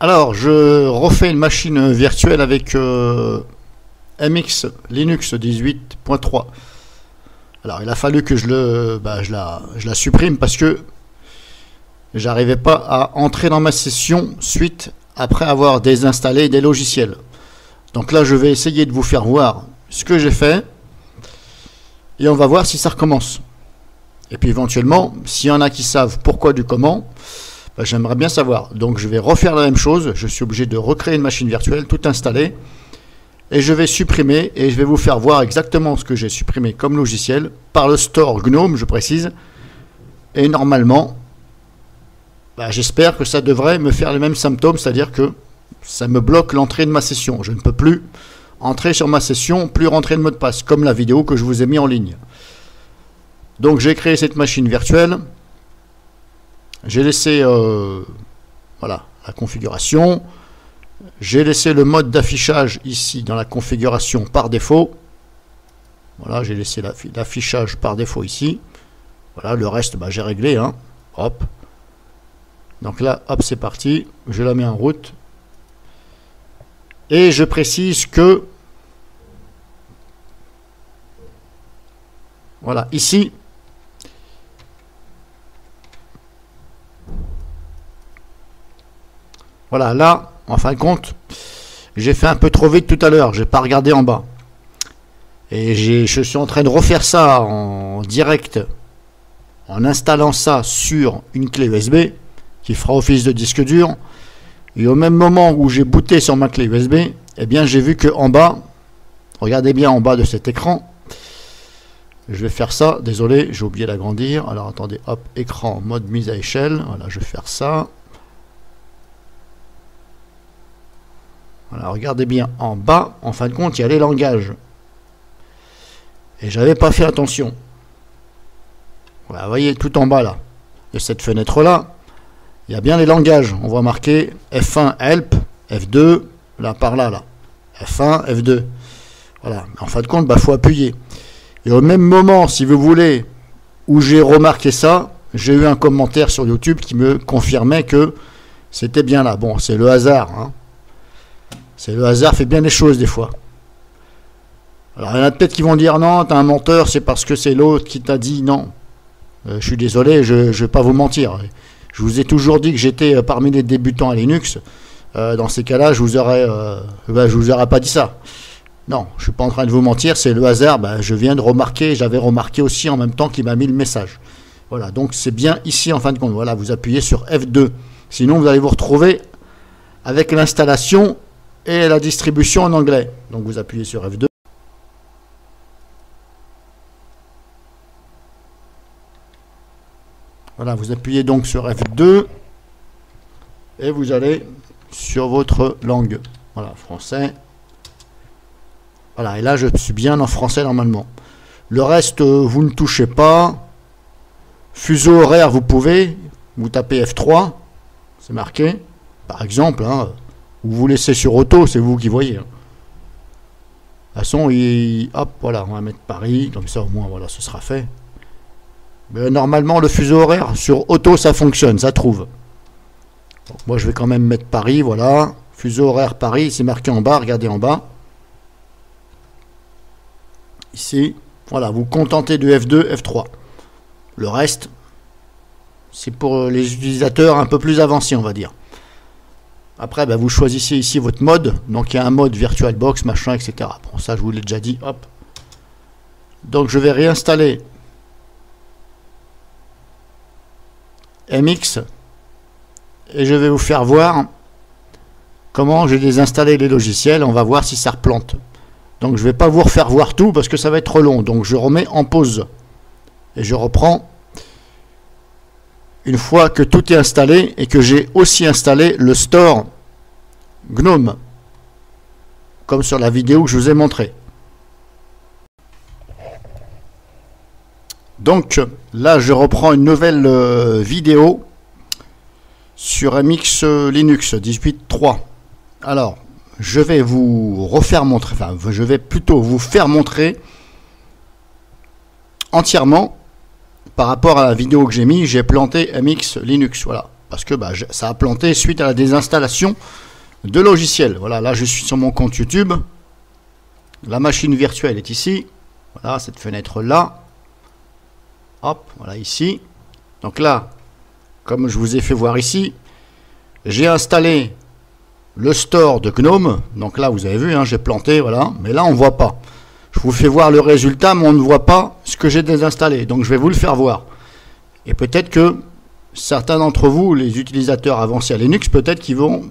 Alors, je refais une machine virtuelle avec MX Linux 18.3. Alors, il a fallu que je la supprime parce que j'arrivais pas à entrer dans ma session suite après avoir désinstallé des logiciels. Donc là, je vais essayer de vous faire voir ce que j'ai fait et on va voir si ça recommence. Et puis éventuellement, s'il y en a qui savent pourquoi du comment, j'aimerais bien savoir. Donc je vais refaire la même chose. Je suis obligé de recréer une machine virtuelle, tout installer. Et je vais supprimer et je vais vous faire voir exactement ce que j'ai supprimé comme logiciel par le store GNOME, je précise. Et normalement, j'espère que ça devrait me faire les mêmes symptômes, c'est-à-dire que ça me bloque l'entrée de ma session. Je ne peux plus entrer sur ma session, plus rentrer de mot de passe, comme la vidéo que je vous ai mis en ligne. Donc j'ai créé cette machine virtuelle. J'ai laissé voilà, la configuration. J'ai laissé le mode d'affichage ici dans la configuration par défaut. Voilà, j'ai laissé l'affichage par défaut ici. Voilà, le reste, j'ai réglé. Hein. Hop. Donc là, hop, c'est parti. Je la mets en route. Et je précise que, voilà, ici, voilà, là, en fin de compte, j'ai fait un peu trop vite tout à l'heure. J'ai pas regardé en bas. Et je suis en train de refaire ça en direct, en installant ça sur une clé USB qui fera office de disque dur. Et au même moment où j'ai booté sur ma clé USB, eh bien j'ai vu que en bas, regardez bien en bas de cet écran, je vais faire ça, désolé, j'ai oublié d'agrandir. Alors attendez, hop, écran, mode mise à échelle, voilà, je vais faire ça. Voilà, regardez bien en bas, en fin de compte, il y a les langages. Et j'avais pas fait attention. Voilà, vous voyez, tout en bas là, de cette fenêtre-là, il y a bien les langages. On voit marqué F1 Help, F2, là par là, là. F1, F2. Voilà, en fin de compte, faut appuyer. Et au même moment, si vous voulez, où j'ai remarqué ça, j'ai eu un commentaire sur YouTube qui me confirmait que c'était bien là. Bon, c'est le hasard, hein. C'est le hasard fait bien les choses des fois. Alors il y en a peut-être qui vont dire non, t'es un menteur, c'est parce que c'est l'autre qui t'a dit non. Je suis désolé, je ne vais pas vous mentir. Je vous ai toujours dit que j'étais parmi les débutants à Linux. Dans ces cas-là, je vous aurais pas dit ça. Non, je suis pas en train de vous mentir, c'est le hasard. Je viens de remarquer, j'avais remarqué aussi en même temps qu'il m'a mis le message. Voilà, donc c'est bien ici en fin de compte. Voilà, vous appuyez sur F2. Sinon, vous allez vous retrouver avec l'installation et la distribution en anglais. Donc vous appuyez sur F2. Voilà, vous appuyez donc sur F2 et vous allez sur votre langue. Voilà, français. Voilà, et là je suis bien en français normalement. Le reste, vous ne touchez pas. Fuseau horaire, vous pouvez. Vous tapez F3, c'est marqué. Par exemple, hein, vous laissez sur auto, c'est vous qui voyez. Hein. De toute façon, hop, voilà, on va mettre Paris, comme ça au moins, voilà, ce sera fait. Mais normalement, le fuseau horaire sur auto, ça fonctionne, ça trouve. Donc, moi, je vais quand même mettre Paris, voilà. Fuseau horaire Paris, c'est marqué en bas, regardez en bas. Ici, voilà, vous contentez de F2, F3. Le reste, c'est pour les utilisateurs un peu plus avancés, on va dire. Après, vous choisissez ici votre mode. Donc, il y a un mode VirtualBox, machin, etc. Bon, ça, je vous l'ai déjà dit. Hop. Donc, je vais réinstaller MX et je vais vous faire voir comment j'ai désinstallé les logiciels. On va voir si ça replante. Donc, je ne vais pas vous refaire voir tout parce que ça va être trop long. Donc, je remets en pause et je reprends une fois que tout est installé et que j'ai aussi installé le store GNOME comme sur la vidéo que je vous ai montré. Donc là je reprends une nouvelle vidéo sur MX Linux 18.3. Alors je vais vous refaire montrer, enfin je vais plutôt vous faire montrer entièrement. Par rapport à la vidéo que j'ai mis, j'ai planté MX Linux, voilà. parce que bah, ça a planté suite à la désinstallation de logiciels. Voilà, là je suis sur mon compte YouTube. La machine virtuelle est ici. Voilà, cette fenêtre là. Hop, voilà ici. Donc là, comme je vous ai fait voir ici, j'ai installé le store de GNOME. Donc là, vous avez vu, hein, j'ai planté, voilà. Mais là, on ne voit pas. Je vous fais voir le résultat, mais on ne voit pas ce que j'ai désinstallé. Donc je vais vous le faire voir. Et peut-être que certains d'entre vous, les utilisateurs avancés à Linux, peut-être qu'ils vont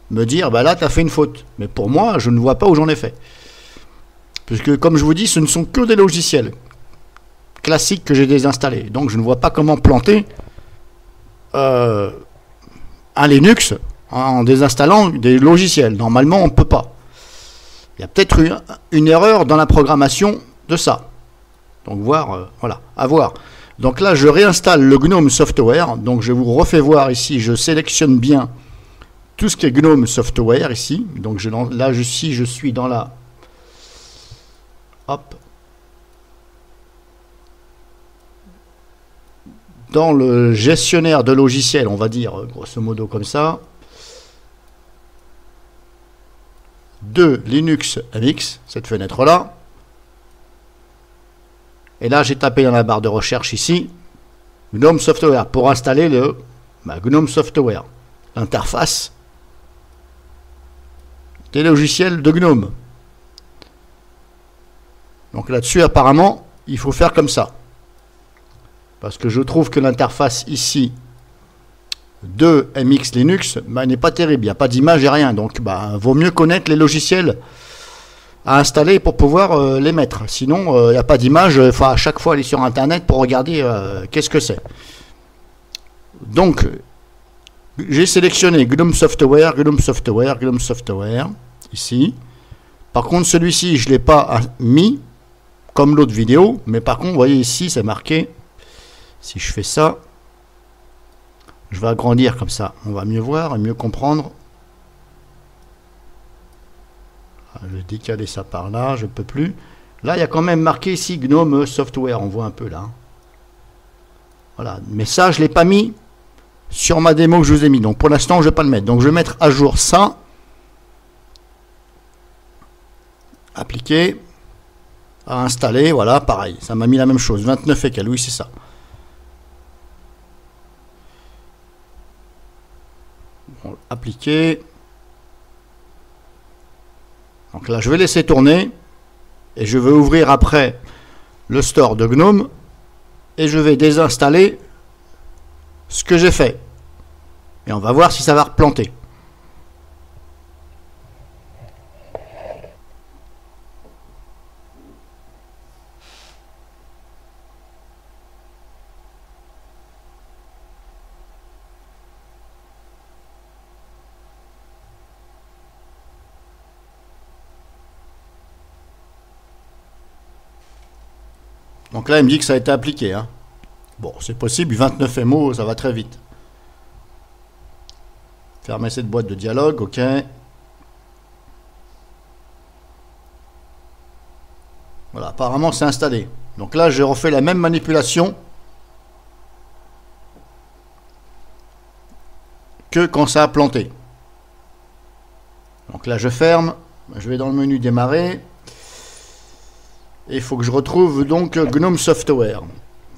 me dire, bah là, tu as fait une faute. Mais pour moi, je ne vois pas où j'en ai fait. Puisque, comme je vous dis, ce ne sont que des logiciels classiques que j'ai désinstallés. Donc je ne vois pas comment planter un Linux en désinstallant des logiciels. Normalement, on ne peut pas. Il y a peut-être une erreur dans la programmation de ça. Donc voilà, à voir. Donc là, je réinstalle le GNOME Software. Donc je vous refais voir ici, je sélectionne bien tout ce qui est GNOME Software ici. Donc là, je suis dans la... Hop. Dans le gestionnaire de logiciels, on va dire, grosso modo comme ça. De Linux MX, cette fenêtre-là. Et là, j'ai tapé dans la barre de recherche ici, GNOME Software, pour installer le GNOME Software, l'interface des logiciels de GNOME. Donc là-dessus, apparemment, il faut faire comme ça. Parce que je trouve que l'interface ici de MX Linux n'est pas terrible. Il n'y a pas d'image et rien. Donc, vaut mieux connaître les logiciels à installer pour pouvoir les mettre. Sinon, il n'y a pas d'image. Il faut à chaque fois aller sur Internet pour regarder qu'est-ce que c'est. Donc, j'ai sélectionné GNOME Software, GNOME Software, GNOME Software, ici. Par contre, celui-ci, je ne l'ai pas mis comme l'autre vidéo. Mais par contre, vous voyez ici, c'est marqué. Si je fais ça, je vais agrandir comme ça. On va mieux voir et mieux comprendre. Je vais décaler ça par là, je ne peux plus. Là, il y a quand même marqué ici GNOME Software. On voit un peu là. Voilà. Mais ça, je ne l'ai pas mis sur ma démo que je vous ai mis. Donc pour l'instant, je ne vais pas le mettre. Donc je vais mettre à jour ça. Appliquer. À installer. Voilà, pareil. Ça m'a mis la même chose. 29 et quelques. Oui, c'est ça. Bon, appliquer. Donc là, je vais laisser tourner. Et je vais ouvrir après le store de GNOME. Et je vais désinstaller ce que j'ai fait. Et on va voir si ça va replanter. Donc là, il me dit que ça a été appliqué. Hein. Bon, c'est possible, 29 MO, ça va très vite. Fermer cette boîte de dialogue, ok. Voilà, apparemment c'est installé. Donc là, j'ai refait la même manipulation que quand ça a planté. Donc là, je ferme. Je vais dans le menu démarrer. Et il faut que je retrouve donc GNOME Software.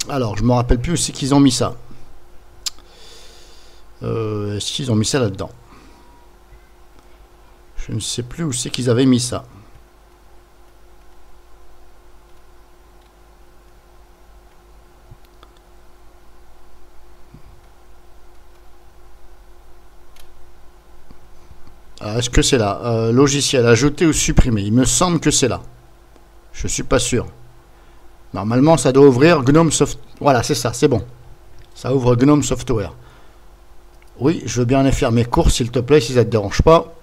Alors, je ne me rappelle plus où c'est qu'ils ont mis ça. Est-ce qu'ils ont mis ça là-dedans? Je ne sais plus où c'est qu'ils avaient mis ça. Est-ce que c'est là? Logiciel, ajouter ou supprimer? Il me semble que c'est là. Je ne suis pas sûr. Normalement, ça doit ouvrir GNOME Software. Voilà, c'est ça, c'est bon. Ça ouvre GNOME Software. Oui, je veux bien aller faire mes courses, s'il te plaît, si ça ne te dérange pas.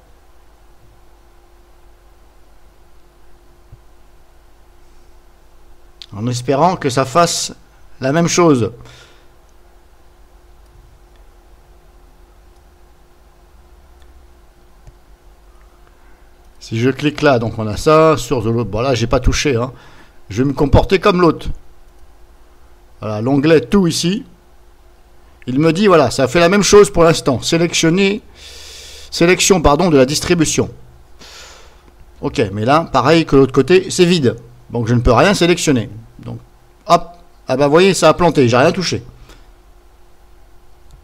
En espérant que ça fasse la même chose. Si je clique là, donc on a ça, sur de l'autre. Bon là, j'ai pas touché. Hein. Je vais me comporter comme l'autre. Voilà, l'onglet tout ici. Il me dit, voilà, ça fait la même chose pour l'instant. Sélection, pardon, de la distribution. Ok, mais là, pareil que l'autre côté, c'est vide. Donc, je ne peux rien sélectionner. Donc, hop, ah bah, vous voyez, ça a planté, j'ai rien touché.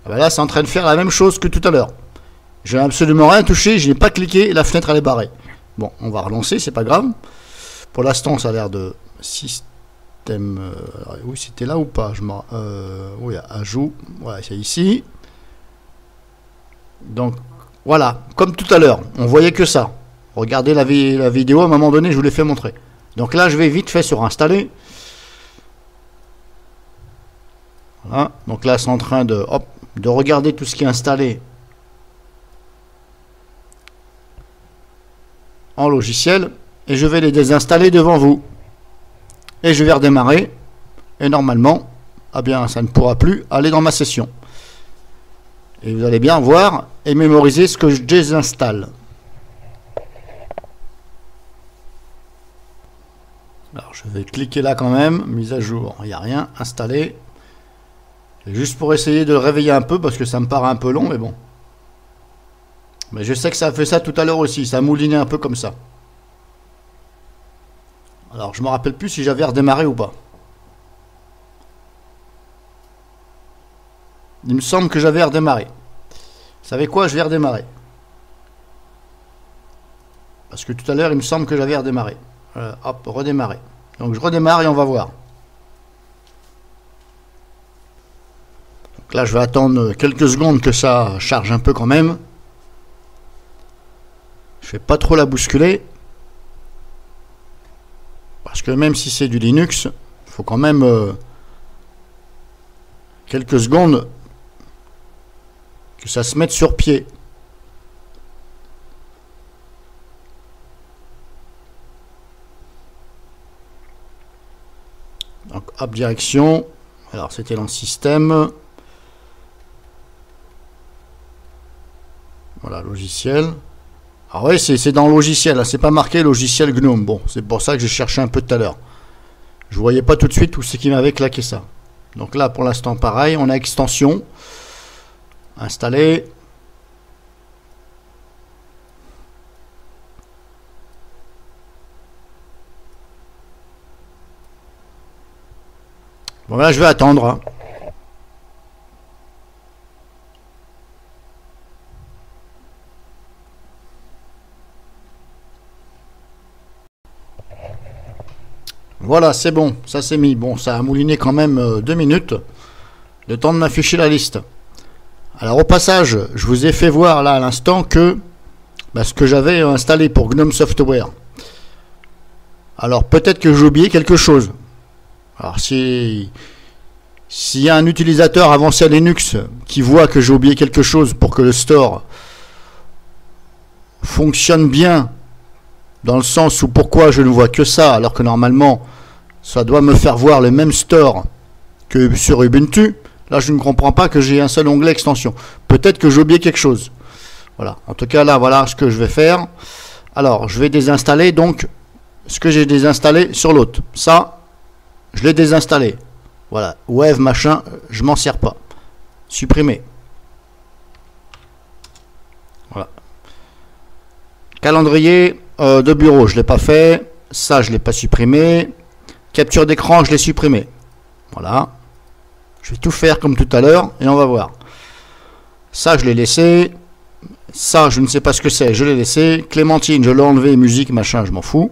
Ah bah là, c'est en train de faire la même chose que tout à l'heure. J'ai absolument rien touché, je n'ai pas cliqué, la fenêtre, elle est barrée. Bon, on va relancer, c'est pas grave. Pour l'instant, ça a l'air de système... oui, c'était là ou pas? Oui, ajout, voilà, c'est ici. Donc, voilà, comme tout à l'heure, on voyait que ça. Regardez la vidéo, à un moment donné, je vous l'ai fait montrer. Donc là, je vais vite fait sur installer. Voilà, donc là, c'est en train de regarder tout ce qui est installé en logiciel. Et je vais les désinstaller devant vous. Et je vais redémarrer. Et normalement, ah bien, ça ne pourra plus aller dans ma session. Et vous allez bien voir et mémoriser ce que je désinstalle. Alors, je vais cliquer là quand même. Mise à jour. Il n'y a rien. Installé. Juste pour essayer de le réveiller un peu parce que ça me paraît un peu long, mais bon. Mais je sais que ça a fait ça tout à l'heure aussi. Ça a mouliné un peu comme ça. Alors, je me rappelle plus si j'avais redémarré ou pas. Il me semble que j'avais redémarré. Vous savez quoi? Je vais redémarrer. Parce que tout à l'heure, il me semble que j'avais redémarré. Hop, redémarrer. Donc, je redémarre et on va voir. Donc là, je vais attendre quelques secondes que ça charge un peu quand même. Je ne vais pas trop la bousculer. Parce que même si c'est du Linux, il faut quand même quelques secondes que ça se mette sur pied. Donc, hop, direction. Alors, c'était dans le système. Voilà, logiciel. Ah oui, c'est dans le logiciel, c'est pas marqué logiciel GNOME. Bon, c'est pour ça que j'ai cherché un peu tout à l'heure. Je voyais pas tout de suite où c'est qui m'avait claqué ça. Donc là, pour l'instant, pareil, on a extension. Installer. Bon, là, je vais attendre. Hein. Voilà, c'est bon, ça c'est mis. Bon, ça a mouliné quand même 2 minutes. Le temps de m'afficher la liste. Alors au passage, je vous ai fait voir là à l'instant que ce que j'avais installé pour GNOME Software. Alors peut-être que j'ai oublié quelque chose. Alors s'il y a un utilisateur avancé à Linux qui voit que j'ai oublié quelque chose pour que le store fonctionne bien, dans le sens où pourquoi je ne vois que ça alors que normalement ça doit me faire voir le même store que sur Ubuntu. Là je ne comprends pas que j'ai un seul onglet extension. Peut-être que j'ai oublié quelque chose. Voilà. En tout cas là voilà ce que je vais faire. Alors je vais désinstaller donc ce que j'ai désinstallé sur l'autre. Ça je l'ai désinstallé. Voilà. Wave machin, je m'en sers pas. Supprimer. Voilà. Calendrier de bureau, je ne l'ai pas fait. Ça, je ne l'ai pas supprimé. Capture d'écran, je l'ai supprimé. Voilà. Je vais tout faire comme tout à l'heure et on va voir. Ça, je l'ai laissé. Ça, je ne sais pas ce que c'est. Je l'ai laissé. Clémentine, je l'ai enlevé. Musique, machin, je m'en fous.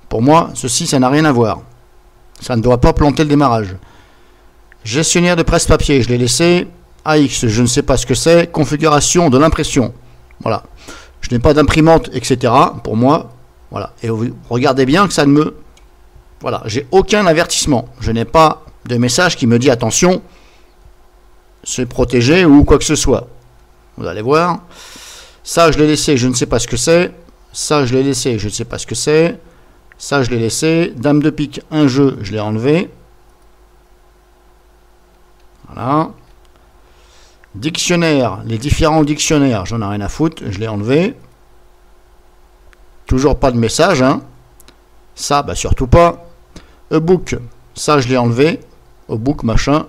Pour moi, ceci, ça n'a rien à voir. Ça ne doit pas planter le démarrage. Gestionnaire de presse-papier, je l'ai laissé. AX, je ne sais pas ce que c'est. Configuration de l'impression. Voilà. Je n'ai pas d'imprimante, etc. Pour moi, voilà. Et vous regardez bien que ça ne me... Voilà, j'ai aucun avertissement. Je n'ai pas de message qui me dit attention, c'est protégé ou quoi que ce soit. Vous allez voir. Ça, je l'ai laissé, je ne sais pas ce que c'est. Ça, je l'ai laissé, je ne sais pas ce que c'est. Ça, je l'ai laissé. Dame de pique, un jeu, je l'ai enlevé. Voilà. Dictionnaire, les différents dictionnaires, j'en ai rien à foutre, je l'ai enlevé. Toujours pas de message, hein. Ça, bah surtout pas. E-book, ça je l'ai enlevé. E-book, machin.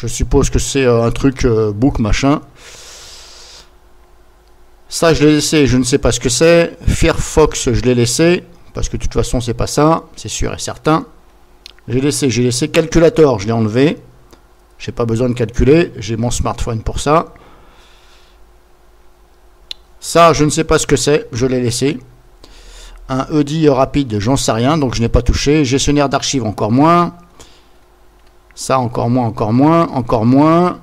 Je suppose que c'est un truc book machin. Ça, je l'ai laissé, je ne sais pas ce que c'est. Firefox, je l'ai laissé, parce que de toute façon, c'est pas ça, c'est sûr et certain. J'ai laissé calculateur, je l'ai enlevé. J'ai pas besoin de calculer, j'ai mon smartphone pour ça. Ça, je ne sais pas ce que c'est, je l'ai laissé. Un EDI rapide, j'en sais rien, donc je n'ai pas touché. Gestionnaire d'archives, encore moins. Ça, encore moins, encore moins, encore moins.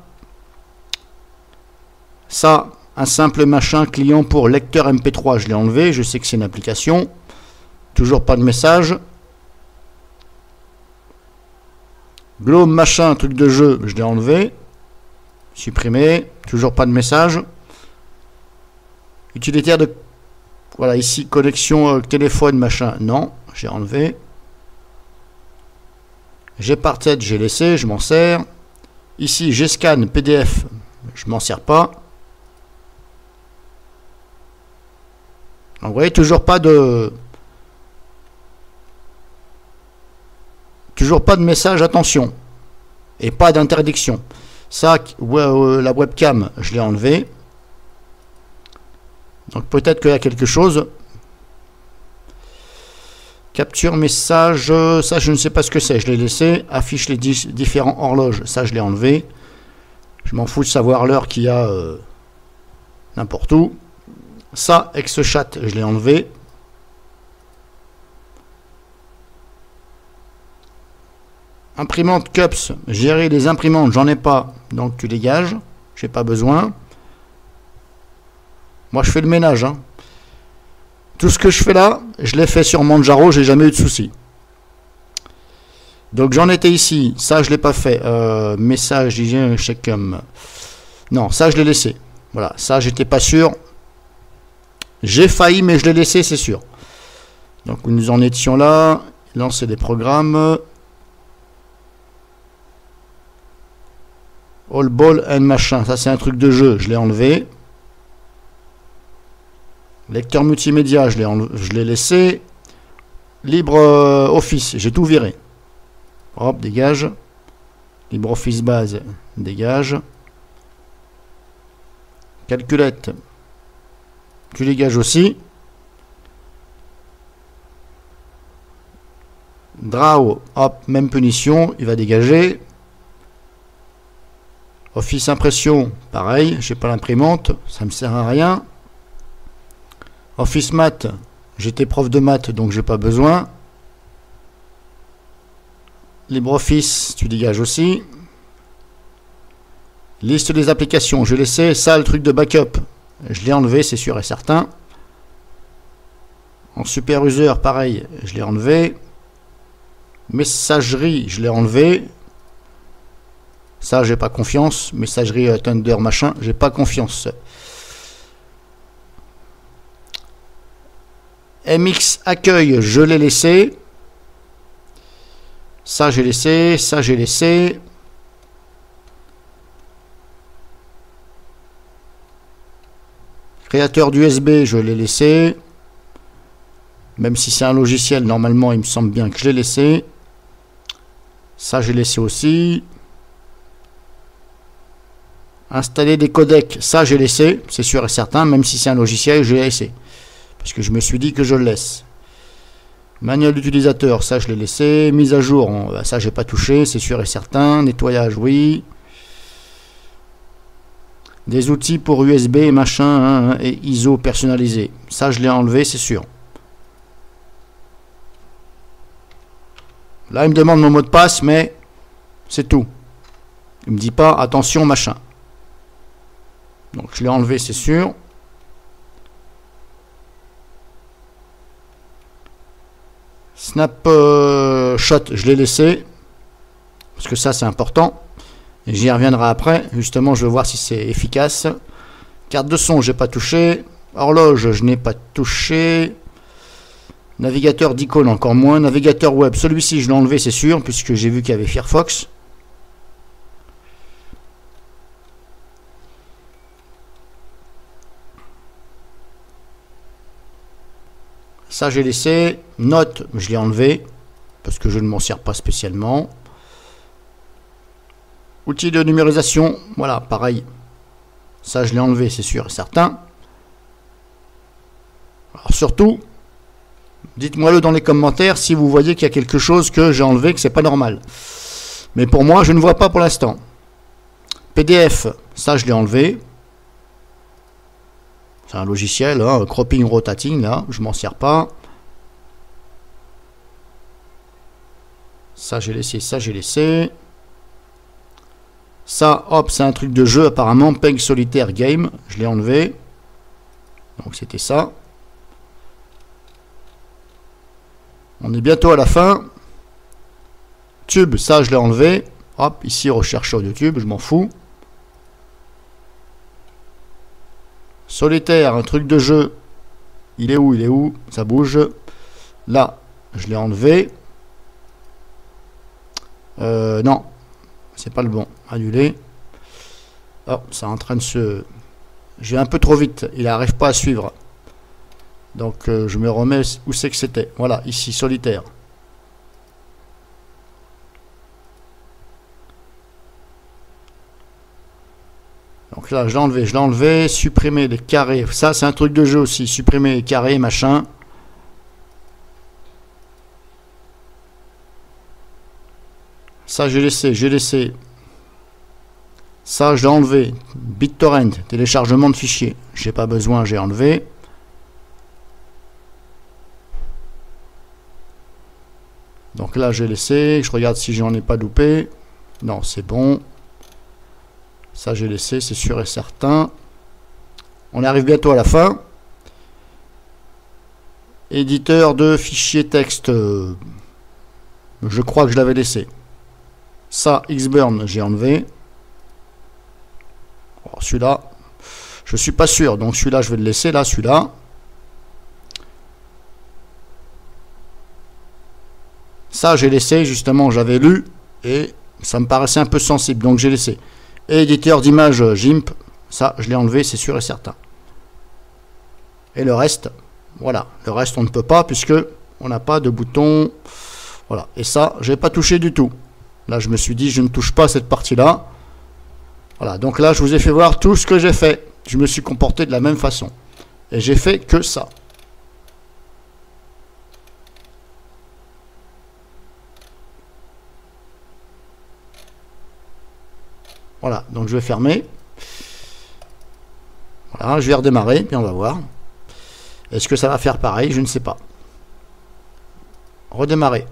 Ça, un simple machin client pour lecteur MP3, je l'ai enlevé. Je sais que c'est une application. Toujours pas de message. Globe machin, truc de jeu, je l'ai enlevé. Supprimé. Toujours pas de message. Utilitaire de... Voilà, ici, connexion téléphone, machin. Non, j'ai enlevé. Gparted, j'ai laissé, je m'en sers. Ici, Gscan, PDF, je m'en sers pas. Donc, vous voyez, toujours pas de message, attention. Et pas d'interdiction. Ça, la webcam, je l'ai enlevé. Donc peut-être qu'il y a quelque chose. Capture message, ça je ne sais pas ce que c'est, je l'ai laissé. Affiche les différents horloges, ça je l'ai enlevé. Je m'en fous de savoir l'heure qu'il y a n'importe où. Ça, ex-chat, je l'ai enlevé. Imprimante Cups, gérer les imprimantes, j'en ai pas, donc tu dégages, j'ai pas besoin. Moi, je fais le ménage. Hein. Tout ce que je fais là, je l'ai fait sur Manjaro, j'ai jamais eu de soucis. Donc, j'en étais ici. Ça, je l'ai pas fait. Message, hygiène, checkum. Non, ça, je l'ai laissé. Voilà, ça, j'étais pas sûr. J'ai failli, mais je l'ai laissé, c'est sûr. Donc, nous en étions là. Lancer des programmes. All ball and machin. Ça, c'est un truc de jeu. Je l'ai enlevé. Lecteur multimédia, je l'ai laissé. LibreOffice, j'ai tout viré. Hop, dégage. LibreOffice base, dégage. Calculette, tu dégages aussi. Draw, hop, même punition, il va dégager. Office impression, pareil, j'ai pas l'imprimante, ça me sert à rien. Office Math, j'étais prof de maths donc j'ai pas besoin. LibreOffice, tu dégages aussi. Liste des applications, je laissais ça, le truc de backup. Je l'ai enlevé, c'est sûr et certain. En super user, pareil, je l'ai enlevé. Messagerie, je l'ai enlevé. Ça, j'ai pas confiance. Messagerie Thunder, machin, j'ai pas confiance. MX accueil, je l'ai laissé. Ça, j'ai laissé. Ça, j'ai laissé. Créateur d'USB, je l'ai laissé. Même si c'est un logiciel, normalement, il me semble bien que je l'ai laissé. Ça, j'ai laissé aussi. Installer des codecs, ça, j'ai laissé. C'est sûr et certain, même si c'est un logiciel, je l'ai laissé. Parce que je me suis dit que je le laisse. Manuel d'utilisateur, ça, je l'ai laissé. Mise à jour, ça, j'ai pas touché, c'est sûr et certain. Nettoyage, oui. Des outils pour USB, machin, hein, et ISO personnalisé. Ça, je l'ai enlevé, c'est sûr. Là, il me demande mon mot de passe, mais c'est tout. Il me dit pas, attention, machin. Donc, je l'ai enlevé, c'est sûr. Snapshot, je l'ai laissé. Parce que ça, c'est important. J'y reviendrai après. Justement, je veux voir si c'est efficace. Carte de son, j'ai pas touché. Horloge, je n'ai pas touché. Navigateur d'icône, encore moins. Navigateur web, celui-ci, je l'ai enlevé, c'est sûr, puisque j'ai vu qu'il y avait Firefox. Ça, j'ai laissé. Note, je l'ai enlevé, parce que je ne m'en sers pas spécialement. Outils de numérisation, voilà, pareil. Ça, je l'ai enlevé, c'est sûr et certain. Alors, surtout, dites-moi-le dans les commentaires si vous voyez qu'il y a quelque chose que j'ai enlevé, que c'est pas normal. Mais pour moi, je ne vois pas pour l'instant. PDF, ça, je l'ai enlevé. C'est un logiciel, hein, cropping, rotating, là, je m'en sers pas. Ça, j'ai laissé, ça, j'ai laissé. Ça, hop, c'est un truc de jeu, apparemment, Peg Solitaire Game, je l'ai enlevé. Donc, c'était ça. On est bientôt à la fin. Tube, ça, je l'ai enlevé. Hop, ici, recherche sur YouTube, je m'en fous. Solitaire, un truc de jeu. Il est où? Il est où? Ça bouge. Là, je l'ai enlevé. Non. C'est pas le bon. Annulé. Oh, ça est en train de se... Je vais un peu trop vite. Il n'arrive pas à suivre. Donc, je me remets où c'est que c'était. Voilà, ici, solitaire. Donc là, je l'ai enlevé. Supprimer les carrés. Ça, c'est un truc de jeu aussi. Supprimer les carrés, machin. Ça, j'ai laissé. Ça, je l'ai enlevé. BitTorrent, téléchargement de fichiers. J'ai pas besoin, j'ai enlevé. Donc là, j'ai laissé. Je regarde si j'en ai pas loupé. Non, c'est bon. Ça, j'ai laissé, c'est sûr et certain. On arrive bientôt à la fin. Éditeur de fichiers texte. Je crois que je l'avais laissé. Ça, Xburn, j'ai enlevé. Oh, celui-là, je suis pas sûr. Donc celui-là, je vais le laisser. Là, celui-là. Ça, j'ai laissé. Justement, j'avais lu. Et ça me paraissait un peu sensible. Donc j'ai laissé. Et éditeur d'image GIMP. Ça, je l'ai enlevé, c'est sûr et certain. Et le reste, voilà. Le reste, on ne peut pas puisque on n'a pas de bouton. Voilà. Et ça, je n'ai pas touché du tout. Là, je me suis dit, je ne touche pas cette partie-là. Voilà. Donc là, je vous ai fait voir tout ce que j'ai fait. Je me suis comporté de la même façon. Et j'ai fait que ça. Voilà. Donc, je vais fermer. Voilà. Je vais redémarrer, puis on va voir. Est-ce que ça va faire pareil? Je ne sais pas. Redémarrer.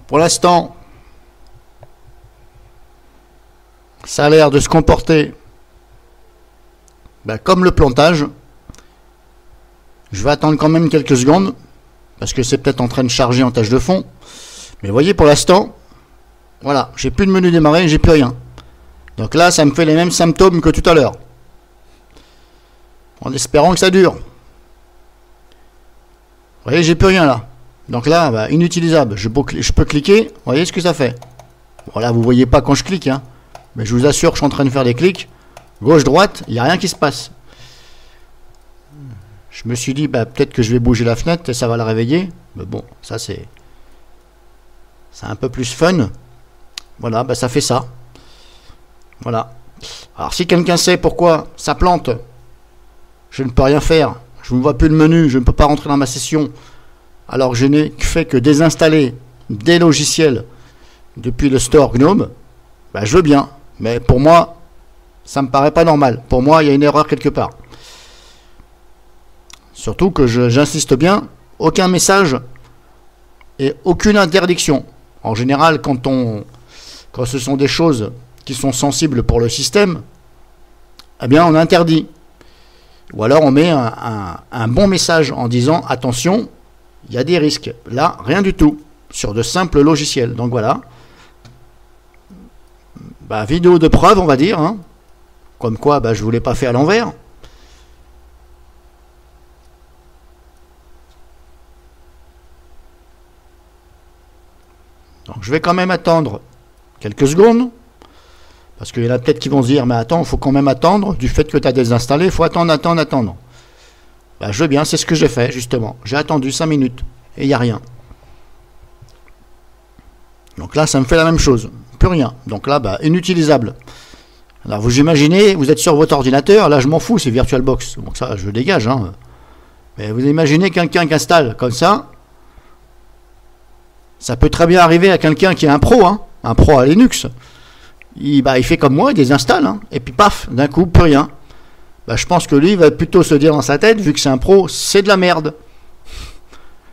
Pour l'instant, ça a l'air de se comporter comme le plantage. Je vais attendre quand même quelques secondes, parce que c'est peut-être en train de charger en tâche de fond. Mais vous voyez, pour l'instant, voilà, j'ai plus de menu démarrer, j'ai plus rien. Donc là, ça me fait les mêmes symptômes que tout à l'heure. En espérant que ça dure. Vous voyez, j'ai plus rien là. Donc là, inutilisable. Je peux cliquer. Vous voyez ce que ça fait. Voilà, vous voyez pas quand je clique. Hein. Mais je vous assure que je suis en train de faire des clics. Gauche-droite, il n'y a rien qui se passe. Je me suis dit, peut-être que je vais bouger la fenêtre et ça va la réveiller. Mais bon, ça c'est... c'est un peu plus fun. Voilà, bah ça fait ça. Voilà. Alors si quelqu'un sait pourquoi ça plante, je ne peux rien faire. Je ne vois plus le menu, je ne peux pas rentrer dans ma session. Alors que je n'ai fait que désinstaller des logiciels depuis le store GNOME. Bah, je veux bien. Mais pour moi, ça me paraît pas normal. Pour moi, il y a une erreur quelque part. Surtout que j'insiste bien, aucun message et aucune interdiction. En général, quand ce sont des choses qui sont sensibles pour le système, eh bien on interdit. Ou alors on met un bon message en disant attention, il y a des risques. Là, rien du tout, sur de simples logiciels. Donc voilà. Bah, vidéo de preuve, on va dire. Hein. Comme quoi, bah, je ne vous l'ai pas fait à l'envers. Donc je vais quand même attendre quelques secondes. Parce qu'il y en a peut-être qui vont se dire, mais attends, il faut quand même attendre. Du fait que tu as désinstallé, il faut attendre. Bah, je veux bien, c'est ce que j'ai fait, justement. J'ai attendu 5 minutes. Et il n'y a rien. Donc là, ça me fait la même chose. Plus rien. Donc là, bah, inutilisable. Alors vous imaginez, vous êtes sur votre ordinateur. Là, je m'en fous, c'est VirtualBox. Donc ça, je dégage. Hein. Mais vous imaginez quelqu'un qui installe comme ça. Ça peut très bien arriver à quelqu'un qui est un pro. Hein, un pro à Linux. Il fait comme moi, il désinstalle, hein, et puis paf, d'un coup, plus rien. Bah, je pense que lui, il va plutôt se dire dans sa tête, vu que c'est un pro, c'est de la merde.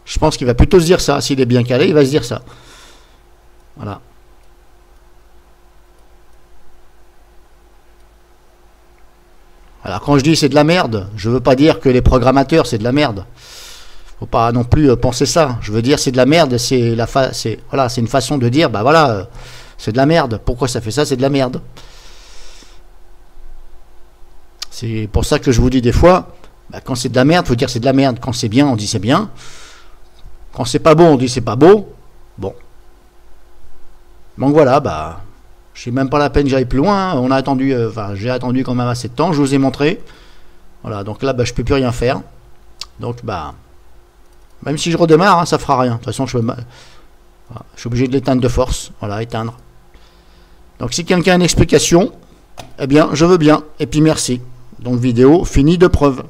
Je pense qu'il va plutôt se dire ça. S'il est bien calé, il va se dire ça. Voilà. Alors quand je dis c'est de la merde, je veux pas dire que les programmateurs c'est de la merde. Faut pas non plus penser ça. Je veux dire c'est de la merde, c'est une façon de dire bah voilà. C'est de la merde. Pourquoi ça fait ça? C'est de la merde. C'est pour ça que je vous dis des fois, bah, quand c'est de la merde, il faut dire c'est de la merde. Quand c'est bien, on dit c'est bien. Quand c'est pas beau, on dit c'est pas beau. Bon. Donc voilà, bah, je sais même pas la peine que j'aille plus loin. On a attendu, j'ai attendu quand même assez de temps. Je vous ai montré. Voilà, donc là, bah, je peux plus rien faire. Donc bah, même si je redémarre, hein, ça fera rien. De toute façon, je suis obligé de l'éteindre de force. Voilà, éteindre. Donc si quelqu'un a une explication, eh bien je veux bien, et puis merci. Donc vidéo finie de preuve.